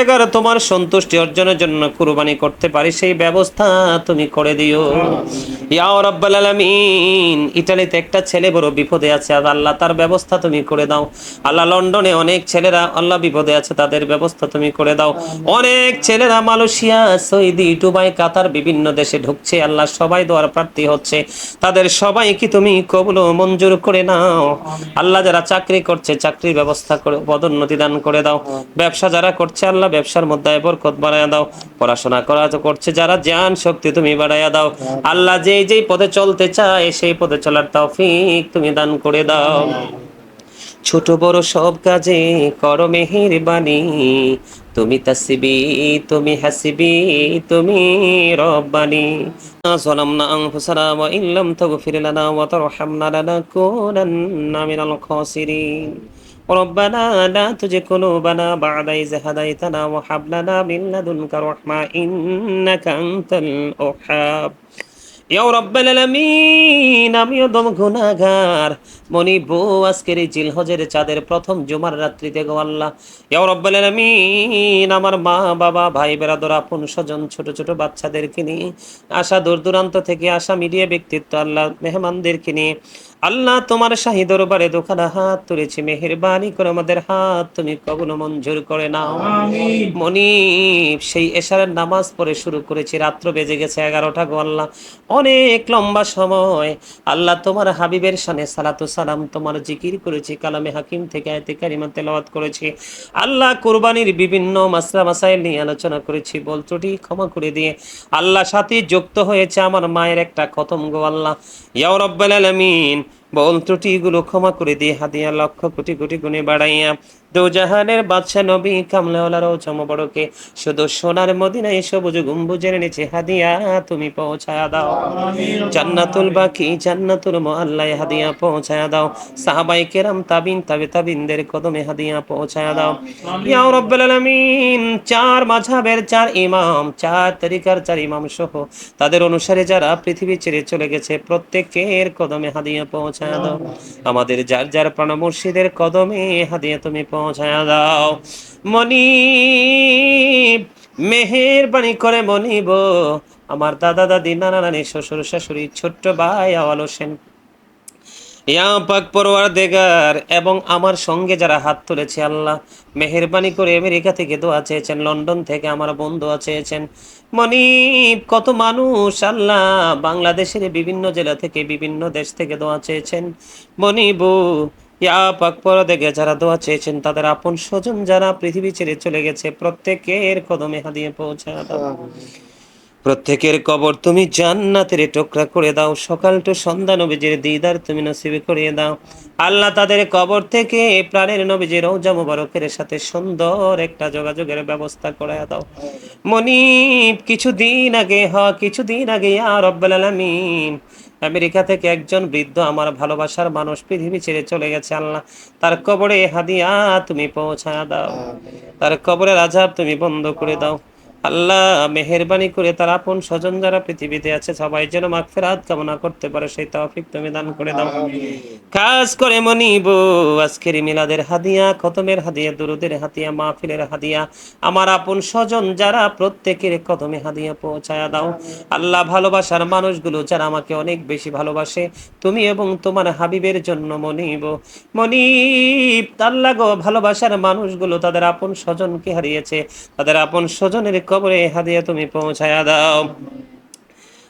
জায়গার তোমার সন্তুষ্টি অর্জনের জন্য কুরবানি করতে পারি সেই ব্যবস্থা তুমি করে দিও ইয়া রাব্বাল আলামিন। ইতালিতে একটা ছেলে বড় বিপদে আছে, আর আল্লাহ তার ব্যবস্থা তুমি করে দাও। আল্লাহ লন্ডনে অনেক ছেলেরা আল্লাহ বিপদে আছে, তাদের ব্যবস্থা তুমি করে দাও। অনেক ছেলেরা মালয়েশিয়া, সৌদি, দুবাই, কাতার বিভিন্ন দেশে ঢুকছে, আল্লাহ সবাই দোয়ার প্রার্থী হচ্ছে, তাদের সবাইকে তুমি কবুল ও মঞ্জুর করে নাও। আল্লাহ যারা চাকরি করছে চাকরির ব্যবস্থা করে পদোন্নতি দান করে দাও। ব্যবসা যারা করছে আল্লাহ ব্যবসার মধ্যে বরকত বাড়ায়া দাও। পড়াশোনা করা করছে যারা জ্ঞান শক্তি তুমি বাড়ায়া দাও। আল্লাহ যেই যেই পথে চলতে চায় সেই পথে চলার তৌফিক তুমি দান করে দাও। ছোট বড় সব কাজে করো মেহেরবানি, তুমি তাসবি, তুমি হাসিবি, তুমি রব্বানি। ظلمنا أنفسنا وإن لم تغفر لنا وترحمنا لنكونن من الخاسرين. ربنا لا تزغ قلوبنا بعد إذ هديتنا وهب لنا من لدنك رحمة إنك أنت الوهاب. ইয়া রাব্বাল আলামিন, আমিও দম গুনাহগার মনিব আজকের এই জিলহজের চাঁদের প্রথম জুমার রাত্রিতে গো আল্লাহ, ইয়া রাব্বাল আলামিন আমার মা বাবা ভাই বেরাদর আপন স্বজন ছোট ছোট বাচ্চাদেরকে নিয়ে আসা দূর দূরান্ত থেকে আসা মিডিয়া ব্যক্তিত্ব আল্লাহ মেহমানদেরকে নিয়ে আল্লাহ তোমার শাহী দরবারে দোকানা হাত তুলেছি, মেহেরবানি করে আমাদের হাত তুমি কবুল মঞ্জুর করে নাও। মনিব সেই এশারের নামাজ পড়ে শুরু করেছি, রাত্র বেজে গেছে 11টা গো আল্লাহ, অনেক লম্বা সময় আল্লাহ তোমার হাবিবের শানে সালাতু সালাম তোমার জিকির করেছি, কালামে হাকিম থেকে আয়াতে কারিমা তেলাওয়াত করেছি আল্লাহ, কুরবানির বিভিন্ন মাসলা মাসাইল নিয়ে আলোচনা করেছি, বল ত্রুটি ক্ষমা করে দিয়ে আল্লাহ সাথে যুক্ত হয়েছে আমার মায়ের একটা খতম গো আল্লাহ, ইয়া রাব্বাল আলামিন বল ত্রুটিগুলো ক্ষমা করে দিয়ে হাদিয়া লক্ষ কোটি কোটি গুণে বাড়াইয়া দোজাহানের বাদশা নবী কামলাওয়ালার চমবড়কে শুধু সোনার মদিনায় সবুজ গম্বুজের নিচে হাদিয়া তুমি পৌঁছায়া দাও। জান্নাতুল বাকি জান্নাতুল মুআল্লায় হাদিয়া পৌঁছায়া দাও। সাহাবায়ে কেরাম তাবিন তাবিনদের কদমে হাদিয়া পৌঁছায়া দাও। ইয়া রাব্বাল আলামিন চার মাযহাবের চার ইমাম, চার তরিকার চার ইমাম সহ তাদের অনুসারে যারা পৃথিবী ছেড়ে চলে গেছে প্রত্যেকের কদমে হাদিয়া পৌঁছায়া দাও। আমাদের যার যার প্রাণ মুর্শিদের কদমে হাদিয়া তুমি পৌঁছায়া দাও। মনিব মেহেরবানি করে মনিব আমার দাদা দাদি নানা নানি শ্বশুর শাশুড়ি ছোট্ট ভাই আওয়াল হোসেন ইয়া পাক পরওয়ারদিগার এবং আমার সঙ্গে যারা হাত তুলেছে আল্লাহ মেহেরবানি করে আমেরিকা থেকে দোয়া চেয়েছেন, লন্ডন থেকে আমার বন্ধু চেয়েছেন, মনিব কত মানুষ আল্লাহ বাংলাদেশের বিভিন্ন জেলা থেকে বিভিন্ন দেশ থেকে দোয়া চেয়েছেন। মনিবু ইয়া পাক পরওয়ারদিগার যারা দোয়া চেয়েছেন তাদের আপন স্বজন যারা পৃথিবী ছেড়ে চলে গেছে প্রত্যেকের কদমে হাদিয়ে পৌঁছায় দাও। প্রত্যেকের কবর তুমি জান্নাতের টুকরা করে দাও। সকাল টু সন্ধ্যা নবীজির দিদার তুমি নসিব করিয়ে দাও আল্লাহ। তাদের কবর থেকে প্রাণের নবীজির রওজা মুবারকের সাথে সুন্দর একটা যোগাযোগের ব্যবস্থা করে দাও। মনিব কিছুদিন আগে ইয়া রাব্বাল আলামিন আমেরিকা থেকে একজন বৃদ্ধ আমার ভালোবাসার মানুষ পৃথিবী ছেড়ে চলে গেছে আল্লাহ, তার কবরে হাদিয়া তুমি পৌঁছায় দাও, তার কবরের আযাব তুমি বন্ধ করে দাও আল্লাহ। মেহেরবানি করে তার আপন স্বজন যারা পৃথিবীতে আছে সবাই যেন মাগফিরাত কামনা করতে পারে সেই তৌফিক তুমি দান করে দাও। খাস করে মনিব আজকের মিলাদের হাদিয়া, খতমের হাদিয়া, দুরুদের হাদিয়া, মাহফিলের হাদিয়া আমার আপন স্বজন যারা প্রত্যেকের কদমে হাদিয়া পৌঁছায়া দাও আল্লাহ। ভালোবাসার মানুষগুলো যারা আমাকে অনেক বেশি ভালোবাসে তুমি এবং তোমার হাবিবের জন্য মনিব আল্লাহ গো, ভালোবাসার মানুষগুলো তাদের আপন স্বজনকে হারিয়েছে, তাদের আপন স্বজনের কবরে হাদিয়া তুমি পৌঁছায়া দাও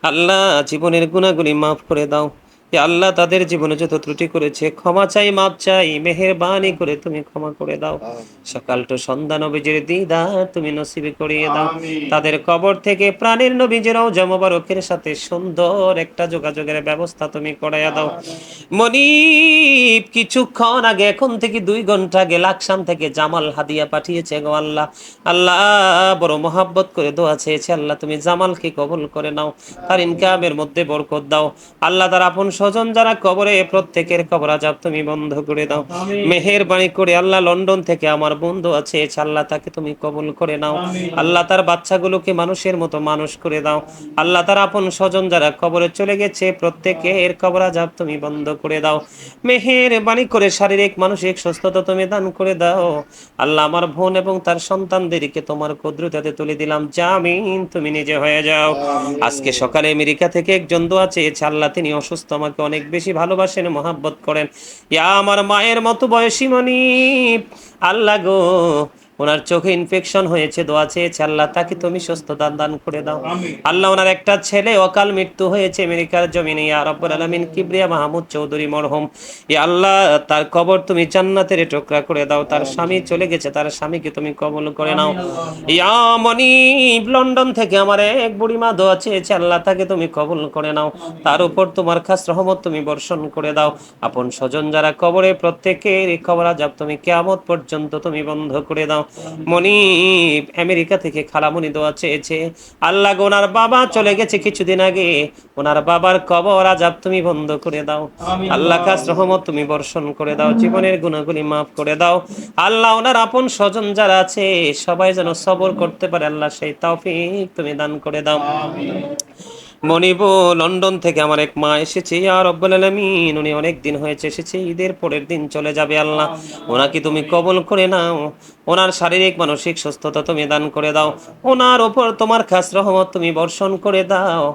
আল্লাহ। জীবনের গুনাহগুলি মাফ করে দাও আল্লাহ। তাদের জীবনে যত ত্রুটি করেছে ক্ষমা চাই, মাপ চাই, মেহেরবানি করে তুমি ক্ষমা করে দাও। সকাল টু সন্ধ্যা নবীজির দিদার তুমি নসিব করিয়ে দাও। তাদের কবর থেকে প্রাণের নবীজির রওজা মুবারকের সাথে সুন্দর একটা যোগাযোগের ব্যবস্থা তুমি করাইয়া দাও। মনিব কিছুক্ষণ আগে, এখন থেকে 2 ঘন্টা আগে লাকসাম থেকে জামাল হাদিয়া পাঠিয়েছে গো আল্লাহ। আল্লাহ বড় মহাব্বত করে দোয়া চেয়েছে আল্লাহ তুমি জামালকে কবুল করে নাও, তার ইনকামের মধ্যে বরকত দাও আল্লাহ। তার আপন স্বজন যারা কবরে, প্রত্যেকের কবর আযাব তুমি বন্ধ করে দাও। মেহেরবানি করে আল্লাহ লন্ডন থেকে আমার বন্ধু আছে, আল্লাহ তাকে তুমি কবুল করে নাও। আল্লাহ তার বাচ্চাগুলোকে মানুষের মতো মানুষ করে দাও। আল্লাহ তার আপন স্বজন যারা কবরে চলে গেছে, প্রত্যেকের কবর আযাব তুমি বন্ধ করে দাও। মেহেরবানি করে শারীরিক মানসিক সুস্থতা তুমি দান করে দাও। আল্লাহ আমার বোন এবং তার সন্তানদেরকে তোমার কুদরতে তুলে দিলাম, জামিন তুমি নিজে হয়ে যাও। আজকে সকালে আমেরিকা থেকে একজন দোয়া চেয়েছে, আল্লাহ তিনি অসুস্থ, আমাকে অনেক বেশি ভালোবাসেন, মহাব্বত করেন। ইয়া আমার মায়ের মতো বয়সী মনিব, আল্লাহ গো ওনার চোখে ইনফেকশন হয়েছে, দোয়া চেয়েছে, আল্লাহ তাকে তুমি সুস্থতা দান করে দাও। আল্লাহ ওনার একটা ছেলে অকাল মৃত্যু হয়েছে আমেরিকার জমিনে, ইয়া রাব্বুল আলামিন কিবরিয়া মাহমুদ চৌধুরী মরহুম, ইয়া আল্লাহ তার কবর তুমি জান্নাতের টুকরা করে দাও। তার স্বামী চলে গেছে, তার স্বামীকে তুমি কবুল করে নাও। ইয়া মনিব লন্ডন থেকে আমার এক বুড়িমা দোয়া চেয়েছে, আল্লাহ তাকে তুমি কবুল করে নাও। তার উপর তোমার খাস রহমত তুমি বর্ষণ করে দাও। আপন স্বজন যারা কবরে, প্রত্যেকের কবর আযাব তুমি কিয়ামত পর্যন্ত তুমি বন্ধ করে দাও। মনিব আমেরিকা থেকে খালামণি দোয়া চেয়েছে, আল্লাহ গো ওনার বাবা চলে গেছে কিছুদিন আগে, ওনার বাবার কবর আযাব তুমি বন্ধ করে দাও। আল্লাহ খাস রহমত তুমি বর্ষণ করে দাও, জীবনের গুনাহগুলি মাফ করে দাও। আল্লাহ ওনার আপন স্বজন যারা আছে সবাই যেন সবর করতে পারে, আল্লাহ সেই তৌফিক তুমি দান করে দাও। মনিব লন্ডন থেকে আমার এক মা এসেছে, ইয়া রাব্বুল আলামিন উনি অনেক দিন হয়েছে এসেছে, ঈদের পরের দিন চলে যাবে, আল্লাহ ওনাকে তুমি কবুল করে নাও। ওনার শারীরিক মানসিক সুস্থতা তুমি দান করে দাও, ওনার উপর তোমার খাস রহমত তুমি বর্ষণ করে দাও।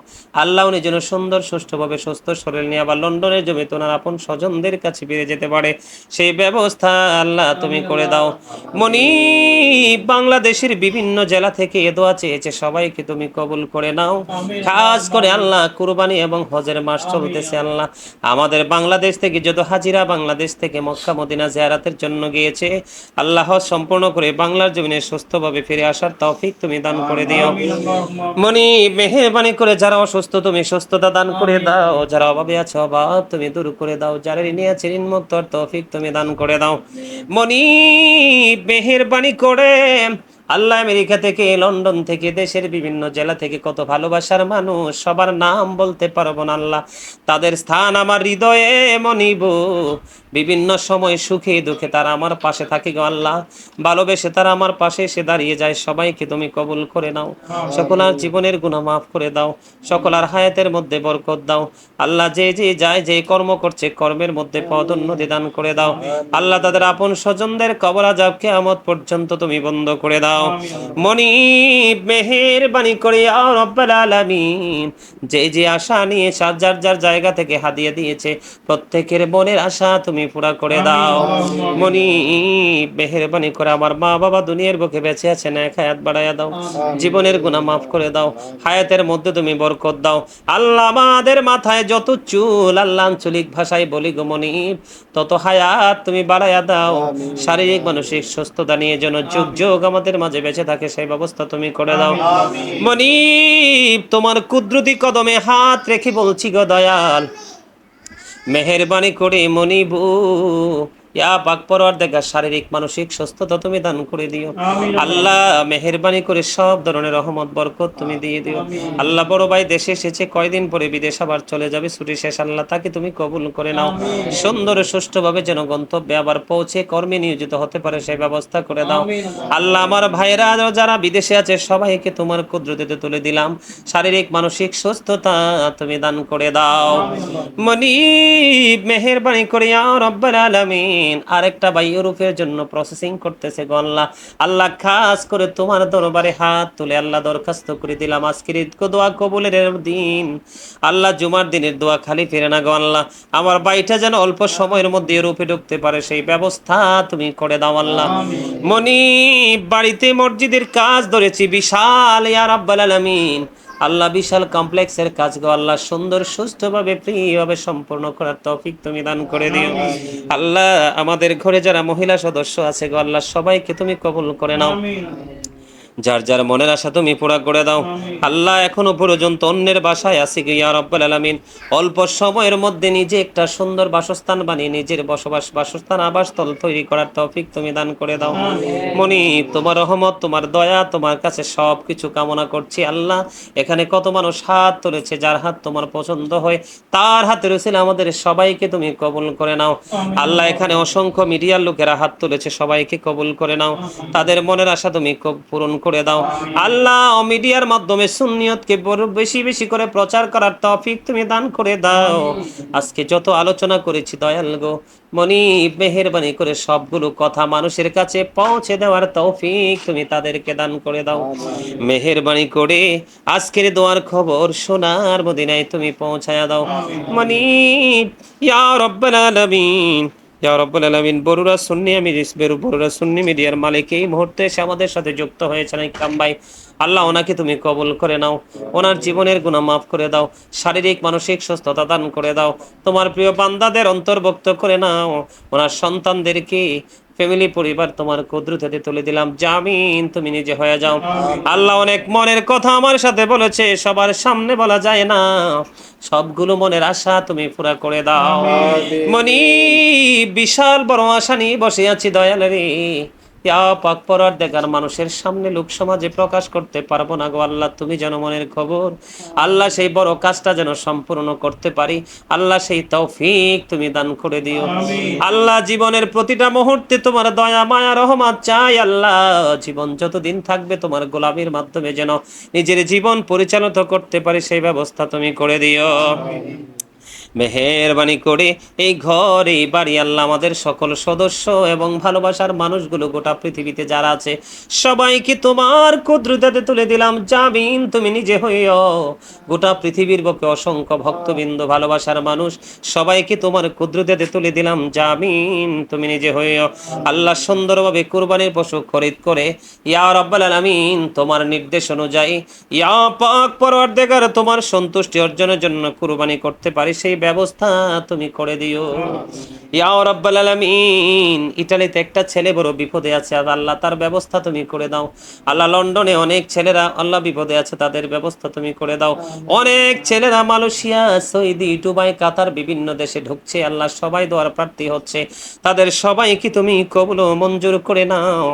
আল্লাহ উনি যেন সুন্দর সুষ্ঠুভাবে সুস্থ শরীর নিয়ে আবার লন্ডনের জমিতে ওনার আপন স্বজনদের কাছে ফিরে যেতে পারে, সেই ব্যবস্থা আল্লাহ তুমি করে দাও। মনিব বাংলাদেশের বিভিন্ন জেলা থেকে এ দোয়া চেয়েছে, সবাইকে তুমি কবুল করে নাও। খাস করে আল্লাহ কুরবানি এবং হজের মাস চলতেছে, আল্লাহ আমাদের বাংলাদেশ থেকে যত হাজিরা বাংলাদেশ থেকে মক্কা মদিনা জিয়ারাতের জন্য গিয়েছে, আল্লাহ হজ সম্পূর্ণ করে বাংলার জমিনে সুস্থভাবে ফিরে আসার তৌফিক তুমি দান করে দিও। মনিব মেহেরবানি করে যারা অসুস্থ তুমি সুস্থতা দান করে দাও, যারা অভাবে আছে অভাব তুমি দূর করে দাও, যারা ঋণে আছে ঋণ মুক্ত হওয়ার তৌফিক তুমি দান করে দাও। মনিব মেহেরবানি করে আল্লাহ আমেরিকা থেকে, লন্ডন থেকে, দেশের বিভিন্ন জেলা থেকে কত ভালোবাসার মানুষ, সবার নাম বলতে পারবো না আল্লাহ, তাদের স্থান আমার হৃদয়ে। মনিব বিভিন্ন সময় সুখে দুঃখে তারা আমার পাশে থাকে গো আল্লাহ, ভালোবেসে তারা আমার পাশে এসে দাঁড়িয়ে যায়, সবাইকে তুমি কবুল করে নাও। সকলার জীবনের গুনাহ মাফ করে দাও, সকলার হায়াতের মধ্যে বরকত দাও। আল্লাহ যে যে যায় যে কর্ম করছে কর্মের মধ্যে পদোন্নতি দান করে দাও। আল্লাহ তাদের আপন স্বজনদের কবর আযাব কিয়ামত পর্যন্ত তুমি বন্ধ করে দাও। মনিব মেহেরবানি করে ইয়া রাব্বুল আলামিন যে যে আশা নিয়ে যার যার জায়গা থেকে হাদিয়া দিয়েছে, প্রত্যেকের মনের আশা তুমি পুরা করে দাও। মনিব মেহেরবানি করে আমার মা বাবা দুনিয়ার বুকে বেঁচে আছে না, এক হায়াত বাড়ায়া দাও, জীবনের গুনাহ মাফ করে দাও, হায়াতের মধ্যে তুমি বরকত দাও। আল্লাহ আমাদের মাথায় যত চুল, আল্লাহ আঞ্চলিক ভাষায় বলি গো মনিব, তত হায়াত তুমি বাড়ায়া দাও। শারীরিক মানসিক সুস্থতা নিয়ে যেন যুগ যুগ আমাদের মাঝে বেঁচে থাকে সেই ব্যবস্থা তুমি করে দাও। মনিব তোমার কুদরতি কদমে হাত রেখে বলছি গো দয়াল, মেহেরবানি করে মনিবু ইয়া পাক পরওয়ারদিগার শারীরিক মানসিক সুস্থতা তুমি দান করে দিও। আল্লাহ মেহেরবানি করে সব ধরনের রহমত বরকত তুমি দিয়ে দিও। আল্লাহ বড় ভাই দেশে এসেছে, কয়দিন পরে বিদেশ আবার চলে যাবে, ছুটি শেষ, আল্লাহ তাকে তুমি কবুল করে নাও। সুন্দর সুষ্ঠুভাবে যেন গন্তব্যে আবার পৌঁছে কর্মে নিয়োজিত হতে পারে সেই ব্যবস্থা করে দাও। আল্লাহ আমার ভাইরা যারা বিদেশে আছে সবাইকে তোমার কুদরতিতে তুলে দিলাম, শারীরিক মানসিক সুস্থতা তুমি দান করে দাও। মনিব মেহেরবানি করে ইয়া রাব্বুল আলামিন আরেকটা ভাই ইউরোপের জন্য প্রসেসিং করতেছে গো আল্লাহ, আল্লাহ খাস করে তোমার দরবারে হাত তুলে আল্লাহ দরখাস্ত করে দিলাম, আজকের ঈদ দোয়া কবুলের দিন, আল্লাহ জুমার দিনের দোয়া খালি ফিরে না গো আল্লাহ, আমার ভাইটা যেন অল্প সময়ের মধ্যে ইউরোপে ঢুকতে পারে সেই ব্যবস্থা তুমি করে দাও আল্লাহ। মনিব বাড়িতে মসজিদের কাজ ধরেছি বিশাল, ইয়া রাব্বুল আলামিন আল্লাহ বিশাল কমপ্লেক্সের কাজ গো আল্লাহ সুন্দর সুষ্ঠুভাবে ফ্রিভাবে সম্পূর্ণ করার তৌফিক তুমি দান করে দিও। আল্লাহ আমাদের ঘরে যারা মহিলা সদস্য আছে গো আল্লাহ সবাইকে তুমি কবুল করে নাও। যার যার মনের আশা তুমি পুরা করে দাও। আল্লাহ এখনো পর্যন্ত অন্যের বাসায় আছি গো ইয়া রাব্বাল আলামিন, অল্প সময়ের মধ্যে নিজে একটা সুন্দর বাসস্থান বানিয়ে নিজের বাসস্থান আবাসস্থল তৈরি করার তৌফিক তুমি দান করে দাও। মনি তোমার রহমত, তোমার দয়া, তোমার কাছে সব কিছু কামনা করছি আল্লাহ। এখানে কত মানুষ হাত তুলেছে, যার হাত তোমার পছন্দ হয় তার হাতে রয়েছিল আমাদের সবাইকে তুমি কবুল করে নাও আল্লাহ। এখানে অসংখ্য মিডিয়ার লোকেরা হাত তুলেছে, সবাইকে কবুল করে নাও, তাদের মনের আশা তুমি পূরণ করে দাও আল্লাহ। মিডিয়ার মাধ্যমে সুন্নিয়তকে বেশি বেশি করে প্রচার করার তৌফিক তুমি দান করে দাও। আজকে যত আলোচনা করেছি দয়াল গো মনি, মেহেরবানি করে সবগুলো কথা মানুষের কাছে পৌঁছে দেওয়ার তৌফিক তুমি তাদেরকে দান করে দাও। মেহেরবানি করে আজকের দোয়ার খবর সোনার মদিনায় তুমি পৌঁছায়া দাও মনি, ইয়া রাব্বাল আলামিন, ইয়া রাব্বাল আলামিন। বরুড়া সুন্নি বরুড়া সুন্নি মিডিয়ার মালিক এই মুহূর্তে এসে আমাদের সাথে যুক্ত হয়েছেন ইকরাম ভাই, আল্লাহ ওনাকে তুমি কবুল করে নাও, ওনার জীবনের গুনাহ মাফ করে দাও, শারীরিক মানসিক সুস্থতা দান করে দাও, তোমার প্রিয় বান্দাদের অন্তর্ভুক্ত করে নাও, ওনার সন্তানদেরকে ফ্যামিলি পরিবার তোমার কুদরতে তুলে দিলাম, জামিন তুমি নিজে হয়ে যাও আল্লাহ। অনেক মনের কথা আমার সাথে বলেছে, সবার সামনে বলা যায় না, সবগুলো মনের আশা তুমি পুরা করে দাও মনি। বিশাল বড় আশা নিয়ে বসে আছি দয়াল রে, ইয়া পাক পরওয়ারদিগার, মানুষের সামনে লোক সমাজে প্রকাশ করতে পারবো না গো আল্লাহ, তুমি যেন মনের খবর আল্লাহ সেই বড় কাজটা যেন সম্পূর্ণ করতে পারি আল্লাহ, সেই তৌফিক তুমি দান করে দিও আল্লাহ। জীবনের প্রতিটা মুহূর্তে তোমার দয়া মায়া রহমত চাই আল্লাহ, জীবন যতদিন থাকবে তোমার গোলামির মাধ্যমে যেন নিজের জীবন পরিচালিত করতে পারি সেই ব্যবস্থা তুমি করে দিও মেহেরবানি করে। এই ঘর এই বাড়ি আল্লাহ আমাদের সকল সদস্য এবং ভালোবাসার মানুষগুলো গোটা পৃথিবীতে যারা আছে সবাইকে তোমার কুদরতে তুলে দিলাম, জামিন তুমি নিজে হইও। গোটা পৃথিবীর বুকে অসংখ্য ভক্তবৃন্দ ভালোবাসার মানুষ সবাইকে তোমার কুদরতে তুলে দিলাম, জামিন তুমি নিজে হইও আল্লাহ। সুন্দরভাবে কুরবানির পশু খরিদ করে ইয়া রাব্বাল আলামিন তোমার নির্দেশ অনুযায়ী ইয়া পাক পরওয়ারদিগার তোমার সন্তুষ্টি অর্জনের জন্য কুরবানি করতে পারি সেই ব্যবস্থা তুমি করে দিও ইয়া রাব্বাল আলামিন। ইতালিতে একটা ছেলে বড় বিপদে আছে আল্লাহ, তার ব্যবস্থা তুমি করে দাও আল্লাহ। লন্ডনে অনেক ছেলেরা আল্লাহ বিপদে আছে, তাদের ব্যবস্থা তুমি করে দাও। অনেক ছেলেরা মালয়েশিয়া, সৌদি, দুবাই, কাতার বিভিন্ন দেশে ঢুকছে আল্লাহ, সবাই দোয়ার প্রার্থী হচ্ছে, তাদের সবাইকে তুমি কবুল ও মঞ্জুর করে নাও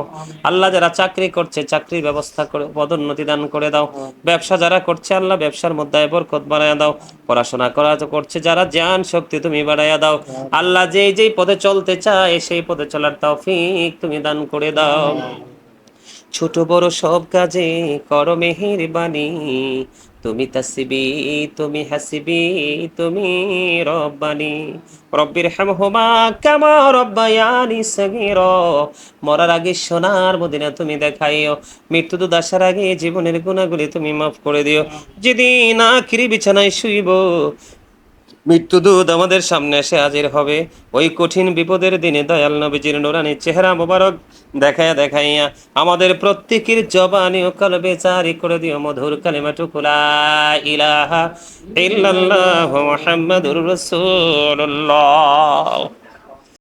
আল্লাহ। যারা চাকরি করছে চাকরির ব্যবস্থা করে পদোন্নতি দান করে দাও, ব্যবসা যারা করছে আল্লাহ ব্যবসার মধ্যে বরকত বাড়ায়া দাও, পড়াশোনা করা করছে যারা জ্ঞান শক্তি তুমি বাড়াইয়া দাও আল্লাহ। যেই যেই পদে চলতে চায় সেই পদে চলার তৌফিক তুমি দান করে দাও। ছোট বড় সব কাজে করো মেহেরবানি, তুমি তাসবি তুমি হাসিবি তুমি রব্বানি, রব্বির হামহুমা কামা রব্বায়ানি সগীরা। মরার আগে সোনার মদিনা তুমি দেখাইও, মৃত্যু তো আসার আগে জীবনের গুনাহগুলি তুমি মাফ করে দিও। যেদিন আখিরি বিছানায় শুইব, মৃত্যুদূত আমাদের সামনে এসে হাজির হবে, ওই কঠিন বিপদের দিনে দয়াল নবীজির নুরানি চেহারা মোবারক দেখাইয়া দেখাইয়া আমাদের প্রত্যেকের জবানি ও কলবে জারি করে দিও মধুর কালিমাটুকু লা ইলাহা ইল্লাল্লাহু মুহাম্মাদুর রাসূলুল্লাহ।